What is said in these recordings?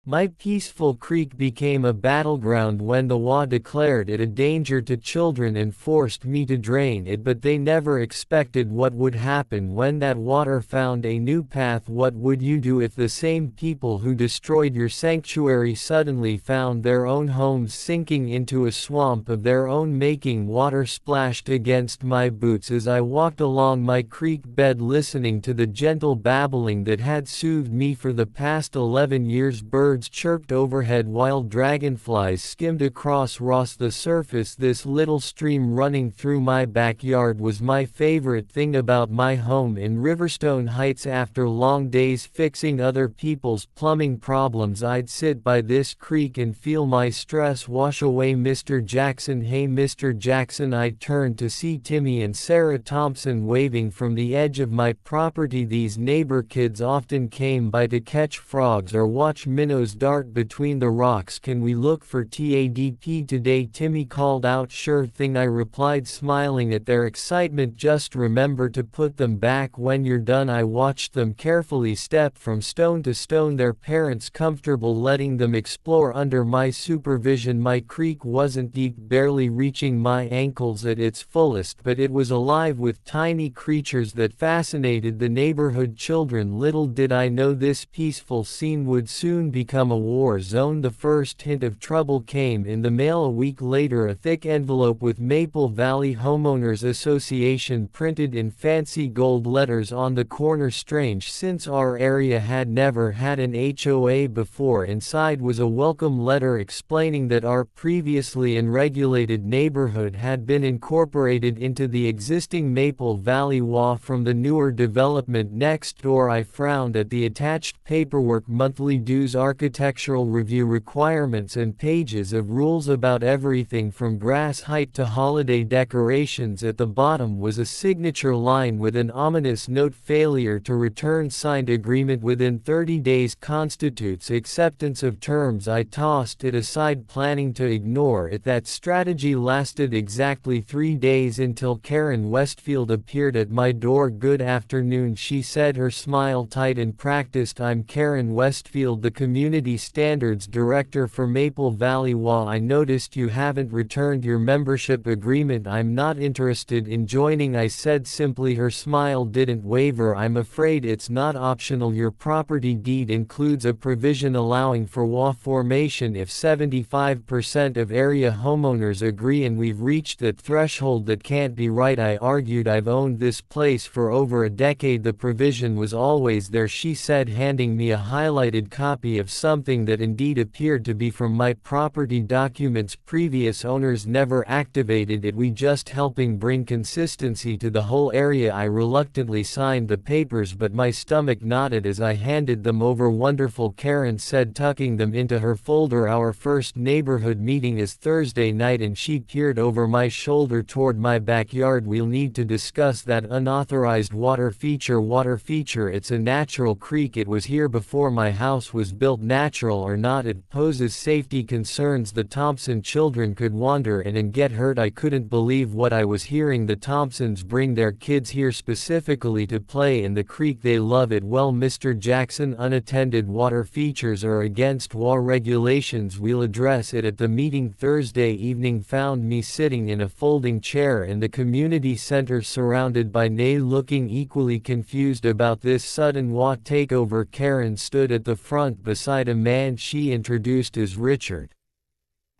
My peaceful creek became a battleground when the HOA declared it a danger to children and forced me to drain it, but they never expected what would happen when that water found a new path. What would you do if the same people who destroyed your sanctuary suddenly found their own homes sinking into a swamp of their own making? Water splashed against my boots as I walked along my creek bed, listening to the gentle babbling that had soothed me for the past 11 years. Birds chirped overhead while dragonflies skimmed across the surface. This little stream running through my backyard was my favorite thing about my home in Riverstone Heights. After long days fixing other people's plumbing problems, I'd sit by this creek and feel my stress wash away. Mr. Jackson, hey Mr. Jackson. I turned to see Timmy and Sarah Thompson waving from the edge of my property. These neighbor kids often came by to catch frogs or watch minnows dart between the rocks. Can we look for TADP today? Timmy called out. Sure thing, I replied, smiling at their excitement. Just remember to put them back when you're done. I watched them carefully step from stone to stone, their parents comfortable letting them explore under my supervision. My creek wasn't deep, barely reaching my ankles at its fullest, but it was alive with tiny creatures that fascinated the neighborhood children. Little did I know this peaceful scene would soon become a war zone. The first hint of trouble came in the mail a week later, a thick envelope with Maple Valley Homeowners Association printed in fancy gold letters on the corner. Strange, since our area had never had an HOA before. Inside was a welcome letter explaining that our previously unregulated neighborhood had been incorporated into the existing Maple Valley HOA from the newer development next door. I frowned at the attached paperwork: monthly dues, architectural review requirements, and pages of rules about everything from grass height to holiday decorations. At the bottom was a signature line with an ominous note: failure to return signed agreement within 30 days constitutes acceptance of terms. I tossed it aside, planning to ignore it. That strategy lasted exactly 3 days until Karen Westfield appeared at my door. Good afternoon, she said, her smile tight and practiced. I'm Karen Westfield, the Community Standards Director for Maple Valley HOA. I noticed you haven't returned your membership agreement. I'm not interested in joining, I said simply. Her smile didn't waver. I'm afraid it's not optional. Your property deed includes a provision allowing for HOA formation if 75% of area homeowners agree, and we've reached that threshold. That can't be right, I argued. I've owned this place for over a decade. The provision was always there, she said, handing me a highlighted copy of something that indeed appeared to be from my property documents. Previous owners never activated it. We just helping bring consistency to the whole area. I reluctantly signed the papers, but my stomach knotted as I handed them over. Wonderful, Karen said, tucking them into her folder. Our first neighborhood meeting is Thursday night, and she peered over my shoulder toward my backyard. We'll need to discuss that unauthorized water feature. Water feature, it's a natural creek. It was here before my house was built. Natural or not, it poses safety concerns. The Thompson children could wander in and get hurt. I couldn't believe what I was hearing. The Thompsons bring their kids here specifically to play in the creek. They love it. Well, Mr. Jackson, unattended water features are against HOA regulations. We'll address it at the meeting. Thursday evening found me sitting in a folding chair in the community center, surrounded by Nay, looking equally confused about this sudden HOA takeover. Karen stood at the front beside a man she introduced as Richard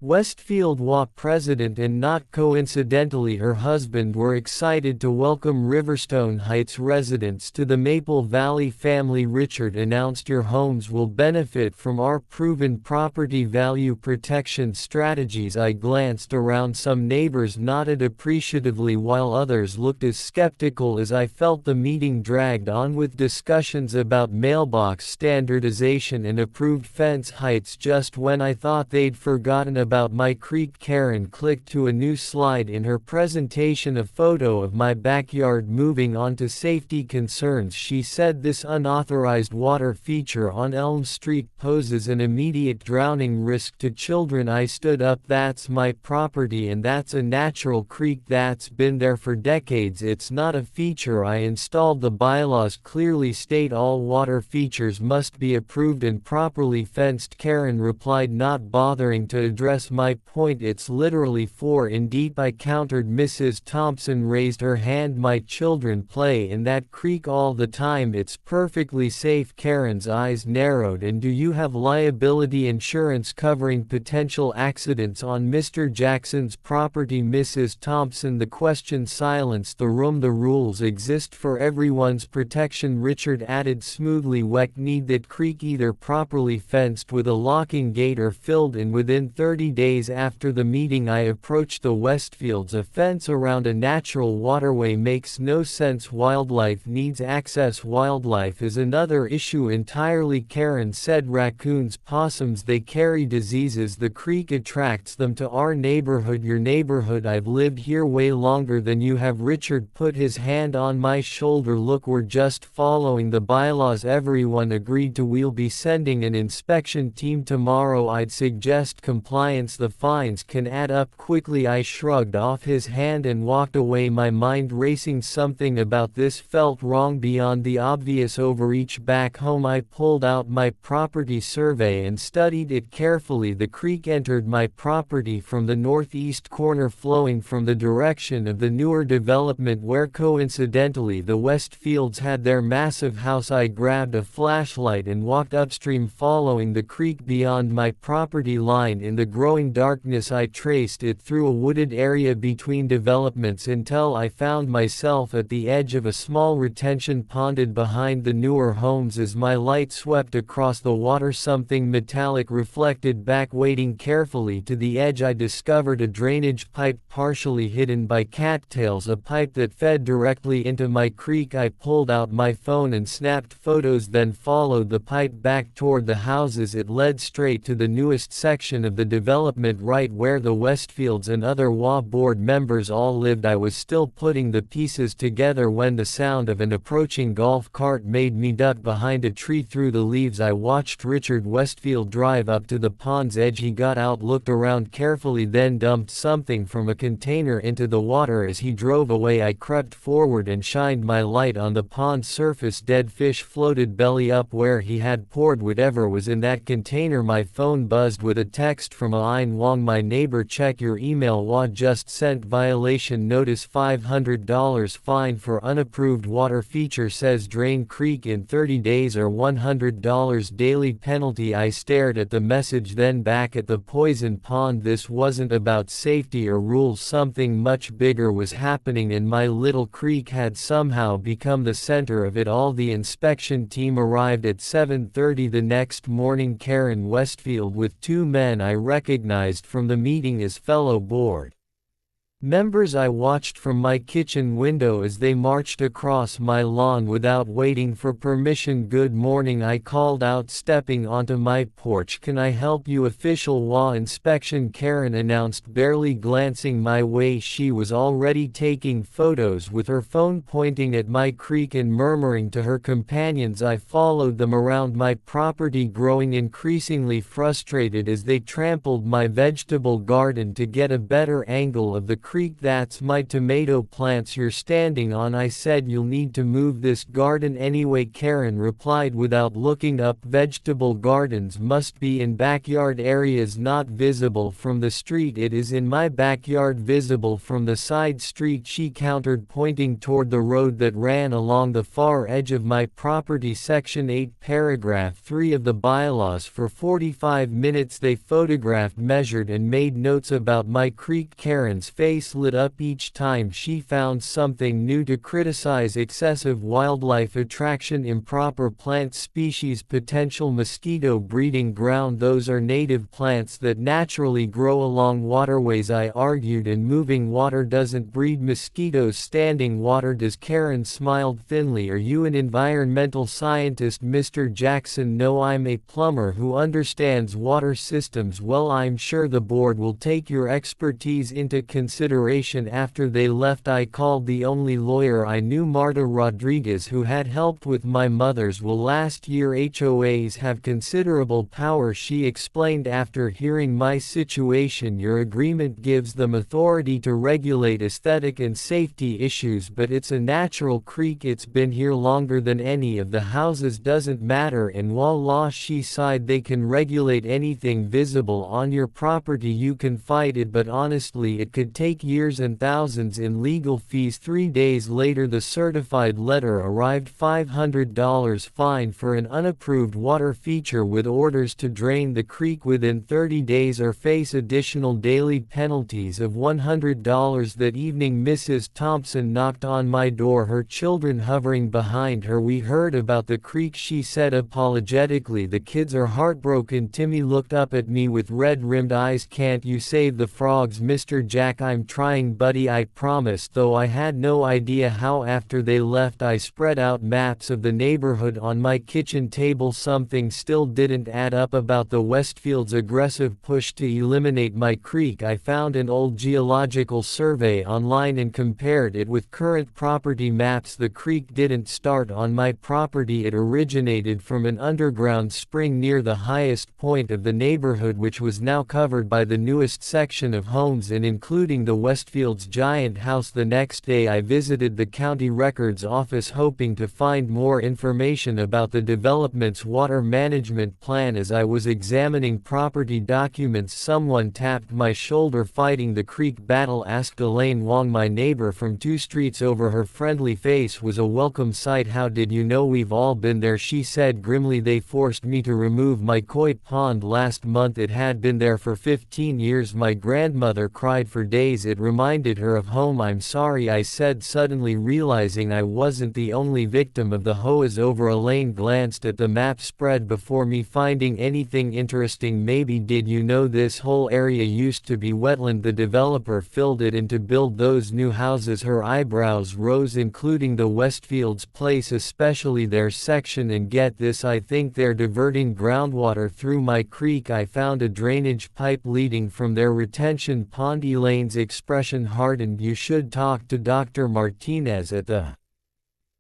Westfield, HOA president, and not coincidentally her husband, were excited to welcome Riverstone Heights residents to the Maple Valley family. Richard announced, your homes will benefit from our proven property value protection strategies. I glanced around. Some neighbors nodded appreciatively while others looked as skeptical as I felt. The meeting dragged on with discussions about mailbox standardization and approved fence heights. Just when I thought they'd forgotten about about my creek. Karen clicked to a new slide in her presentation, a photo of my backyard. Moving on to safety concerns, she said this unauthorized water feature on Elm Street poses an immediate drowning risk to children. I stood up. That's my property and that's a natural creek that's been there for decades. It's not a feature I installed. The bylaws clearly state all water features must be approved and properly fenced. Karen replied, not bothering to address my point. It's literally 4 in deep. I countered. Mrs. Thompson raised her hand. My children play in that creek all the time. It's perfectly safe. Karen's eyes narrowed. And do you have liability insurance covering potential accidents on Mr. Jackson's property? Mrs. Thompson. The question silenced the room. The rules exist for everyone's protection, Richard added smoothly. We need that creek either properly fenced with a locking gate or filled in within 30 days. After the meeting, I approached the Westfields. A fence around a natural waterway makes no sense. Wildlife needs access. Wildlife is another issue entirely, Karen said. Raccoons, possums, they carry diseases. The creek attracts them to our neighborhood. Your neighborhood? I've lived here way longer than you have. Richard put his hand on my shoulder. Look, we're just following the bylaws. Everyone agreed to. We'll be sending an inspection team tomorrow. I'd suggest compliance. The fines can add up quickly. I shrugged off his hand and walked away, my mind racing. Something about this felt wrong beyond the obvious overreach. Back home, I pulled out my property survey and studied it carefully. The creek entered my property from the northeast corner, flowing from the direction of the newer development where coincidentally the Westfields had their massive house. I grabbed a flashlight and walked upstream, following the creek beyond my property line. In the growing darkness, I traced it through a wooded area between developments until I found myself at the edge of a small retention pond behind the newer homes. As my light swept across the water, something metallic reflected back. Wading carefully to the edge, I discovered a drainage pipe partially hidden by cattails, a pipe that fed directly into my creek. I pulled out my phone and snapped photos, then followed the pipe back toward the houses. It led straight to the newest section of the development, right where the Westfields and other HOA board members all lived. I was still putting the pieces together when the sound of an approaching golf cart made me duck behind a tree. Through the leaves, I watched Richard Westfield drive up to the pond's edge. He got out, looked around carefully, then dumped something from a container into the water. As he drove away, I crept forward and shined my light on the pond's surface. Dead fish floated belly up where he had poured whatever was in that container. My phone buzzed with a text from Aline Wong, my neighbor. Check your email. HOA just sent violation notice, $500 fine for unapproved water feature, says drain creek in 30 days or $100 daily penalty. I stared at the message, then back at the poison pond. This wasn't about safety or rules. Something much bigger was happening, and my little creek had somehow become the center of it all. The inspection team arrived at 7:30 the next morning. Karen Westfield with 2 men I recognized from the meeting as fellow board members. I watched from my kitchen window as they marched across my lawn without waiting for permission. Good morning, I called out, stepping onto my porch. Can I help you? Official HOA inspection, Karen announced, barely glancing my way. She was already taking photos with her phone, pointing at my creek and murmuring to her companions. I followed them around my property, growing increasingly frustrated as they trampled my vegetable garden to get a better angle of the creek. That's my tomato plants you're standing on. I said, you'll need to move this garden anyway, Karen replied without looking up. Vegetable gardens must be in backyard areas not visible from the street. It is in my backyard, visible from the side street, she countered, pointing toward the road that ran along the far edge of my property. Section 8, paragraph 3 of the bylaws. For 45 minutes they photographed, measured and made notes about my creek. Karen's face face lit up each time she found something new to criticize: excessive wildlife attraction, improper plant species, potential mosquito breeding ground. Those are native plants that naturally grow along waterways, I argued, and moving water doesn't breed mosquitoes. Standing water does. Karen smiled thinly. Are you an environmental scientist, Mr. Jackson? No, I'm a plumber who understands water systems well. I'm sure the board will take your expertise into consideration. After they left, I called the only lawyer I knew, Marta Rodriguez, who had helped with my mother's will last year. HOAs have considerable power, she explained after hearing my situation. Your agreement gives them authority to regulate aesthetic and safety issues, but it's a natural creek. It's been here longer than any of the houses. Doesn't matter in law, she sighed. They can regulate anything visible on your property. You can fight it, but honestly it could take years and thousands in legal fees. 3 days later the certified letter arrived: $500 fine for an unapproved water feature with orders to drain the creek within 30 days or face additional daily penalties of $100. That evening Mrs. Thompson knocked on my door, her children hovering behind her. We heard about the creek, she said apologetically. The kids are heartbroken. Timmy looked up at me with red-rimmed eyes. Can't you save the frogs, Mr. Jack? I'm trying, buddy, I promise. Though I had no idea how. After they left, I spread out maps of the neighborhood on my kitchen table. Something still didn't add up about the Westfield's aggressive push to eliminate my creek. I found an old geological survey online and compared it with current property maps. The creek didn't start on my property. It originated from an underground spring near the highest point of the neighborhood, which was now covered by the newest section of homes and including the Westfield's giant house. The next day I visited the county records office hoping to find more information about the development's water management plan. As I was examining property documents, someone tapped my shoulder. Fighting the creek battle? Asked Elaine Wong, my neighbor from 2 streets over. Her friendly face was a welcome sight. How did you know? We've all been there, she said grimly. They forced me to remove my koi pond last month. It had been there for 15 years. My grandmother cried for days. It reminded her of home. I'm sorry, I said, suddenly realizing I wasn't the only victim of the HOAs. Over. Elaine glanced at the map spread before me. Finding anything interesting? Maybe. Did you know this whole area used to be wetland? The developer filled it in to build those new houses. Her eyebrows rose. Including the Westfield's place, especially their section. And get this, I think they're diverting groundwater through my creek. I found a drainage pipe leading from their retention pond. Elaine's expression hardened. You should talk to Dr. Martinez at the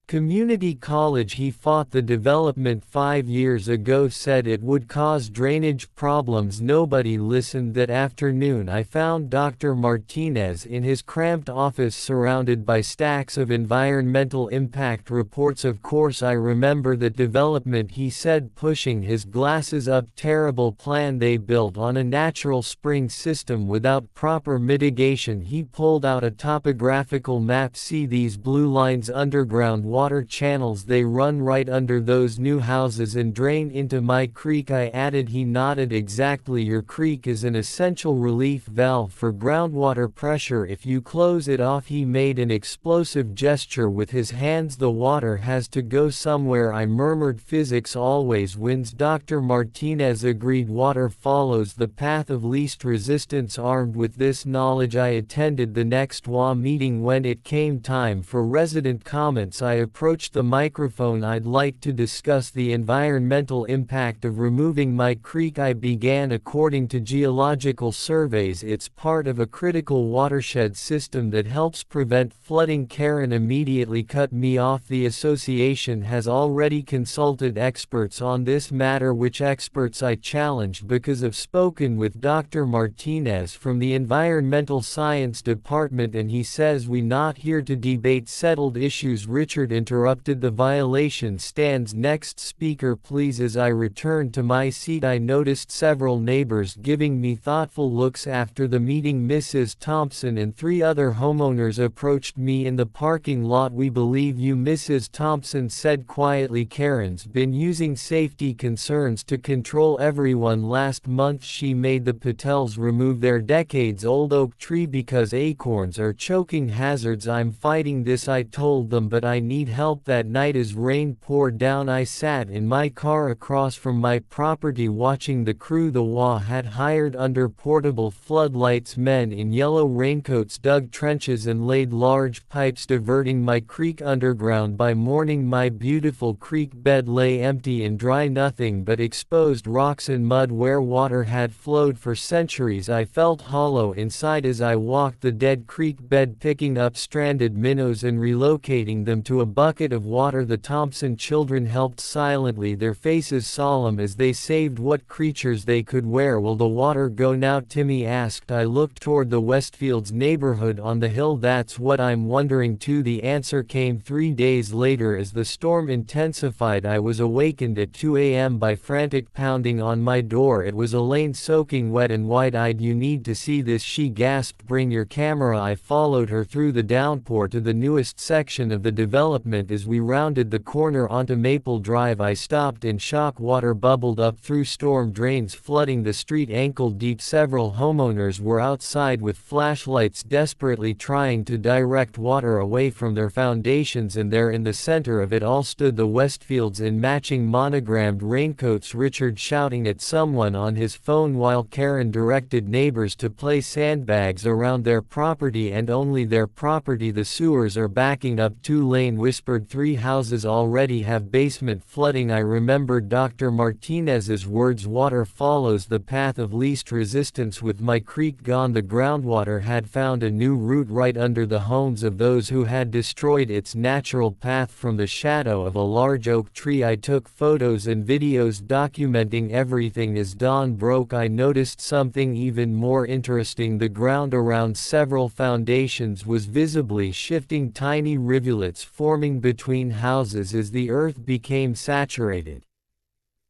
community college. He fought the development 5 years ago, said it would cause drainage problems. Nobody listened. That afternoon I found Dr. Martinez in his cramped office surrounded by stacks of environmental impact reports. Of course I remember that development, he said, pushing his glasses up. Terrible plan they built on a natural spring system without proper mitigation. He pulled out a topographical map. See these blue lines? Underground water channels. They run right under those new houses and drain into my creek, I added. He nodded. Exactly. Your creek is an essential relief valve for groundwater pressure. If you close it off. He made an explosive gesture with his hands. The water has to go somewhere, I murmured. Physics always wins. Dr. Martinez agreed. Water follows the path of least resistance. Armed with this knowledge, I attended the next HOA meeting. When it came time for resident comments, I approached the microphone. I'd like to discuss the environmental impact of removing my creek. I began. According to geological surveys, it's part of a critical watershed system that helps prevent flooding. Karen immediately cut me off. The association has already consulted experts on this matter. Which experts? I challenged. Because I've spoken with Dr. Martinez from the Environmental Science Department and he says we're not here to debate settled issues. Richard word interrupted the violation stands next speaker please. As I returned to my seat I noticed several neighbors giving me thoughtful looks. After the meeting Mrs. Thompson and 3 other homeowners approached me in the parking lot. We believe you, Mrs. Thompson said quietly. Karen's been using safety concerns to control everyone. Last month she made the Patels remove their decades-old oak tree because acorns are choking hazards. I'm fighting this, I told them, but I need help. That night as rain poured down I sat in my car across from my property watching the crew the HOA had hired under portable floodlights. Men in yellow raincoats dug trenches and laid large pipes diverting my creek underground. By morning my beautiful creek bed lay empty and dry, nothing but exposed rocks and mud where water had flowed for centuries. I felt hollow inside as I walked the dead creek bed, picking up stranded minnows and relocating them to a bucket of water. The Thompson children helped silently, their faces solemn as they saved what creatures they could. Where will the water go now? Timmy asked. I looked toward the Westfields neighborhood on the hill. That's what I'm wondering too. The answer came 3 days later as the storm intensified. I was awakened at 2 a.m. by frantic pounding on my door. It was Elaine, soaking wet and wide-eyed. You need to see this, she gasped. Bring your camera. I followed her through the downpour to the newest section of the development. As we rounded the corner onto Maple Drive I stopped in shock. Water bubbled up through storm drains, flooding the street ankle deep. Several homeowners were outside with flashlights, desperately trying to direct water away from their foundations, and there in the center of it all stood the Westfields in matching monogrammed raincoats. Richard shouting at someone on his phone while Karen directed neighbors to place sandbags around their property and only their property. The sewers are backing up. Tulane whispered. 3 houses already have basement flooding. I remembered Dr. Martinez's words. Water follows the path of least resistance. With my creek gone, the groundwater had found a new route right under the homes of those who had destroyed its natural path. From the shadow of a large oak tree I took photos and videos documenting everything. As dawn broke I noticed something even more interesting. The ground around several foundations was visibly shifting, tiny rivulets forming between houses as the earth became saturated.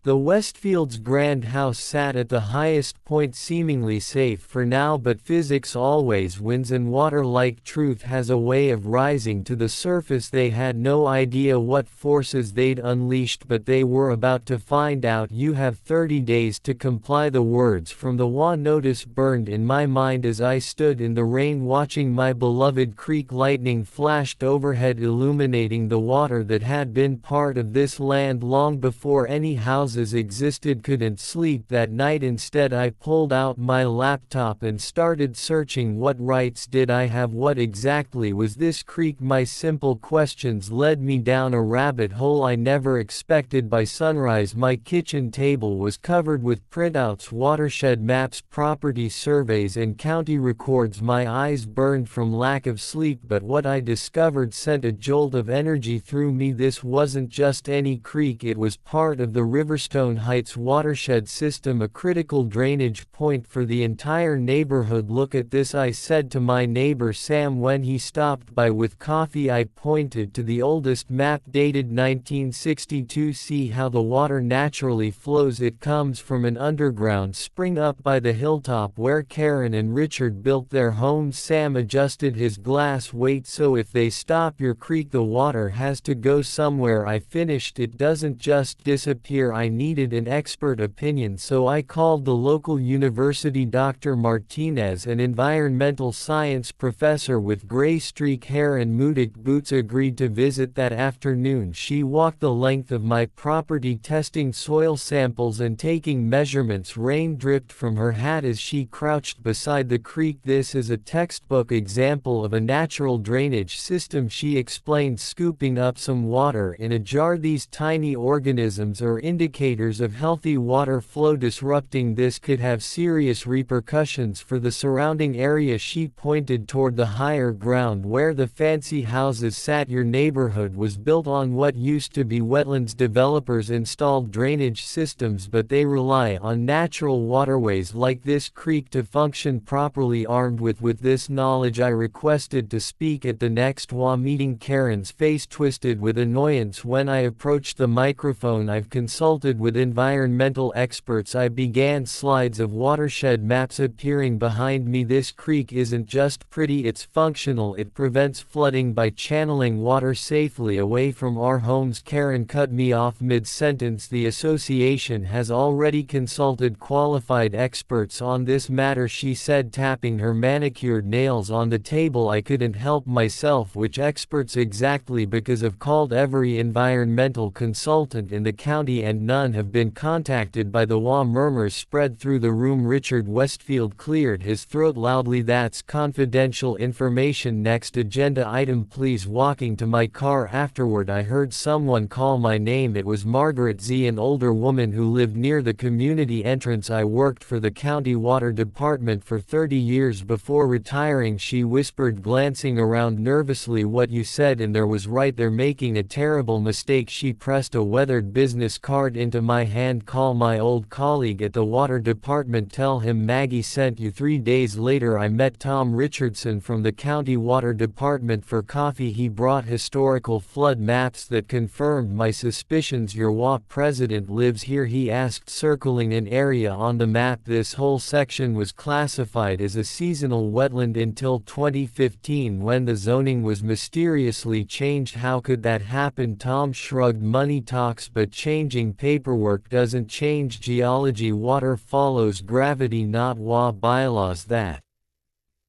The Westfields' grand house sat at the highest point, seemingly safe for now, but physics always wins and water-like truth has a way of rising to the surface. They had no idea what forces they'd unleashed, but they were about to find out. You have 30 days to comply. The words from the HOA notice burned in my mind as I stood in the rain watching my beloved creek. Lightning flashed overhead, illuminating the water that had been part of this land long before any house existed. Couldn't sleep that night. Instead I pulled out my laptop and started searching. What rights did I have? What exactly was this creek? My simple questions led me down a rabbit hole I never expected. By sunrise my kitchen table was covered with printouts, watershed maps, property surveys and county records. My eyes burned from lack of sleep, but what I discovered sent a jolt of energy through me. This wasn't just any creek, it was part of the Riverstone Heights watershed system, a critical drainage point for the entire neighborhood. Look at this, I said to my neighbor Sam when he stopped by with coffee. I pointed to the oldest map dated 1962. See how the water naturally flows. It comes from an underground spring up by the hilltop where Karen and Richard built their homes. Sam adjusted his glass weight. So if they stop your creek, the water has to go somewhere. I finished. It doesn't just disappear. I needed an expert opinion, so I called the local university. Dr. Martinez, an environmental science professor with gray streak hair and Mudik boots, agreed to visit that afternoon. She walked the length of my property testing soil samples and taking measurements. Rain dripped from her hat as she crouched beside the creek. This is a textbook example of a natural drainage system, she explained, scooping up some water in a jar. These tiny organisms are indicators indicators of healthy water flow. Disrupting this could have serious repercussions for the surrounding area. She pointed toward the higher ground where the fancy houses sat. Your neighborhood was built on what used to be wetlands. Developers installed drainage systems, but they rely on natural waterways like this creek to function properly. Armed with this knowledge, I requested to speak at the next HOA meeting. Karen's face twisted with annoyance when I approached the microphone. I've consulted with environmental experts. I began. Slides of watershed maps appearing behind me. This creek isn't just pretty, it's functional. It prevents flooding by channeling water safely away from our homes. Karen cut me off mid-sentence. The association has already consulted qualified experts on this matter, she said, tapping her manicured nails on the table. I couldn't help myself. Which experts exactly? Because I've called every environmental consultant in the county and none have been contacted by the HOA. Murmurs spread through the room. Richard Westfield cleared his throat loudly. That's confidential information. Next agenda item, please. Walking to my car afterward, I heard someone call my name. It was Margaret Z, an older woman who lived near the community entrance. I worked for the county water department for 30 years before retiring, she whispered, glancing around nervously. What you said and there was right. They're making a terrible mistake. She pressed a weathered business card into my hand. Call my old colleague at the water department. Tell him Maggie sent you. 3 days later, I met Tom Richardson from the county water department for coffee. He brought historical flood maps that confirmed my suspicions. Your HOA president lives here, he asked, circling an area on the map. This whole section was classified as a seasonal wetland until 2015 when the zoning was mysteriously changed. How could that happen? Tom shrugged. Money talks, but changing paperwork doesn't change geology. Water follows gravity, not HOA bylaws. That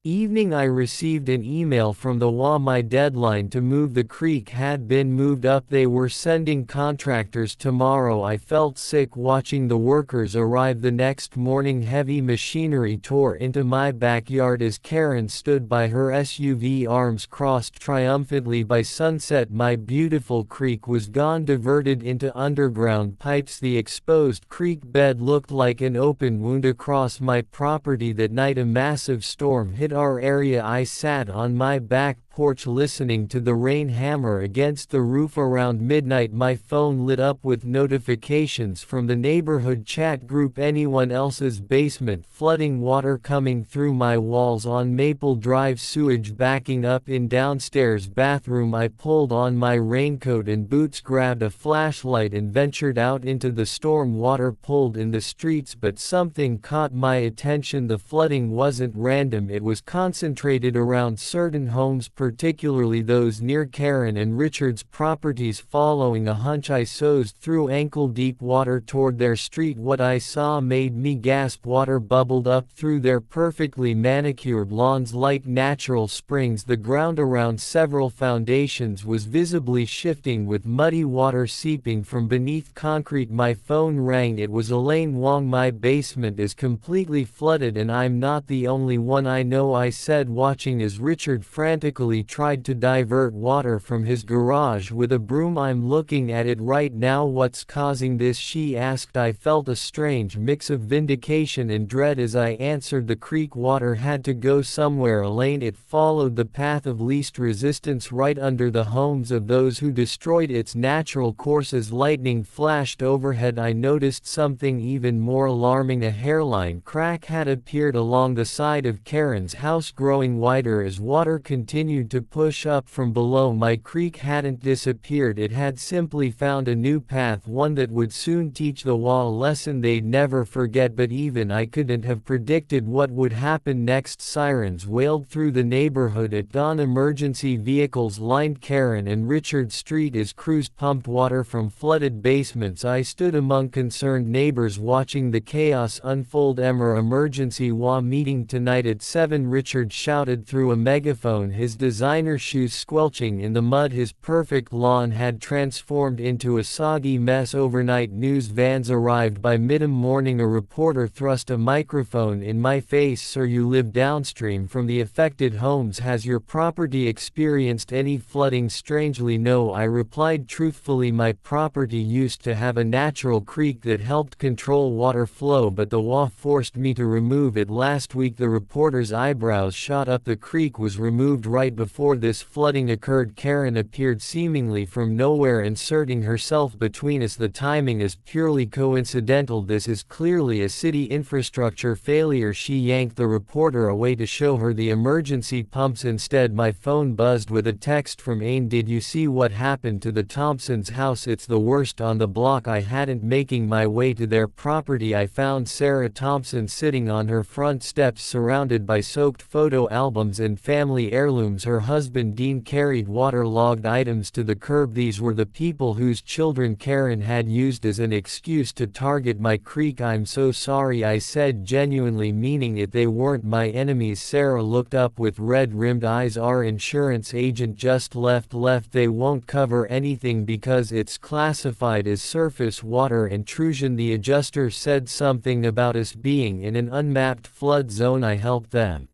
evening I received an email from the HOA. My deadline to move the creek had been moved up. They were sending contractors tomorrow. I felt sick watching the workers arrive the next morning. Heavy machinery tore into my backyard as Karen stood by her SUV, arms crossed triumphantly. By sunset, my beautiful creek was gone, diverted into underground pipes. The exposed creek bed looked like an open wound across my property. That night a massive storm hit our area. I sat on my back porch listening to the rain hammer against the roof. Around midnight, my phone lit up with notifications from the neighborhood chat group. Anyone else's basement flooding, water coming through my walls on Maple Drive, sewage backing up in downstairs bathroom. I pulled on my raincoat and boots, grabbed a flashlight and ventured out into the storm. Water pulled in the streets, but something caught my attention. The flooding wasn't random, it was concentrated around certain homes, particularly those near Karen and Richard's properties. Following a hunch, I sozed through ankle-deep water toward their street. What I saw made me gasp. Water bubbled up through their perfectly manicured lawns like natural springs. The ground around several foundations was visibly shifting, with muddy water seeping from beneath concrete. My phone rang. It was Elaine Wong. My basement is completely flooded and I'm not the only one. I know, I said, watching as Richard frantically tried to divert water from his garage with a broom. I'm looking at it right now. What's causing this? She asked. I felt a strange mix of vindication and dread as I answered. The creek water had to go somewhere, Elaine. It followed the path of least resistance, right under the homes of those who destroyed its natural course. As lightning flashed overhead, I noticed something even more alarming. A hairline crack had appeared along the side of Karen's house, growing wider as water continued to push up from below. My creek hadn't disappeared, it had simply found a new path, one that would soon teach the HOA a lesson they'd never forget. But even I couldn't have predicted what would happen next. Sirens wailed through the neighborhood at dawn. Emergency vehicles lined Karen and Richard Street as crews pumped water from flooded basements. I stood among concerned neighbors watching the chaos unfold. Emergency HOA meeting tonight at 7, Richard shouted through a megaphone. His designer shoes squelching in the mud. His perfect lawn had transformed into a soggy mess overnight. News vans arrived by mid-morning. A reporter thrust a microphone in my face. Sir, you live downstream from the affected homes. Has your property experienced any flooding? Strangely no, I replied truthfully. My property used to have a natural creek that helped control water flow, but the HOA forced me to remove it last week. The reporter's eyebrows shot up. The creek was removed right before this flooding occurred. Karen appeared seemingly from nowhere, inserting herself between us. The timing is purely coincidental. This is clearly a city infrastructure failure. She yanked the reporter away to show her the emergency pumps instead. My phone buzzed with a text from Aine. Did you see what happened to the Thompsons' house? It's the worst on the block. I hadn't. Making my way to their property, I found Sarah Thompson sitting on her front steps surrounded by soaked photo albums and family heirlooms. Her husband Dean carried waterlogged items to the curb. These were the people whose children Karen had used as an excuse to target my creek. I'm so sorry, I said, genuinely meaning it. They weren't my enemies. Sarah looked up with red-rimmed eyes. Our insurance agent just left. They won't cover anything because it's classified as surface water intrusion. The adjuster said something about us being in an unmapped flood zone. I helped them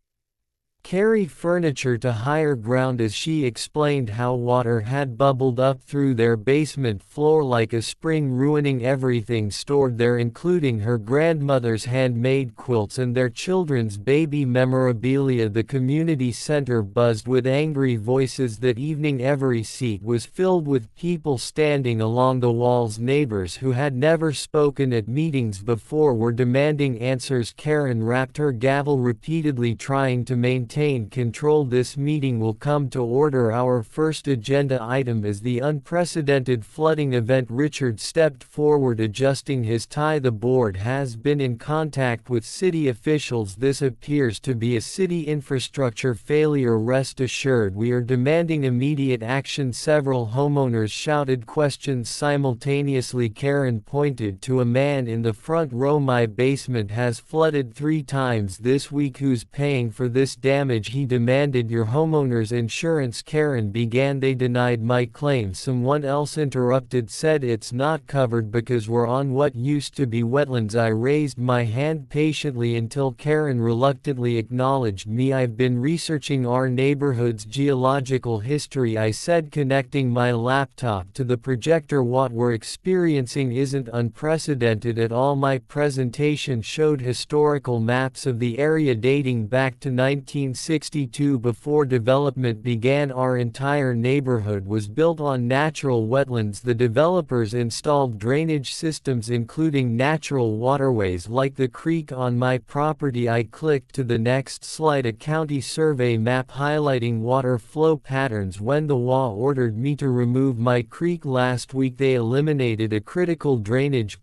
carry furniture to higher ground as she explained how water had bubbled up through their basement floor like a spring, ruining everything stored there, including her grandmother's handmade quilts and their children's baby memorabilia. The community center buzzed with angry voices that evening. Every seat was filled with people standing along the walls. Neighbors who had never spoken at meetings before were demanding answers. Karen rapped her gavel repeatedly, trying to maintain control. This meeting will come to order. Our first agenda item is the unprecedented flooding event. Richard stepped forward, adjusting his tie. The board has been in contact with city officials. This appears to be a city infrastructure failure. Rest assured, we are demanding immediate action. Several homeowners shouted questions simultaneously. Karen pointed to a man in the front row. My basement has flooded 3 times this week. Who's paying for this damage? He demanded. Your homeowner's insurance. Karen began. They denied my claim. Someone else interrupted, said it's not covered because we're on what used to be wetlands. I raised my hand patiently until Karen reluctantly acknowledged me. I've been researching our neighborhood's geological history, I said, connecting my laptop to the projector. What we're experiencing isn't unprecedented at all. My presentation showed historical maps of the area dating back to 1962. Before development began, our entire neighborhood was built on natural wetlands. The developers installed drainage systems including natural waterways like the creek on my property. I clicked to the next slide, a county survey map highlighting water flow patterns. When the HOA ordered me to remove my creek last week, they eliminated a critical drainage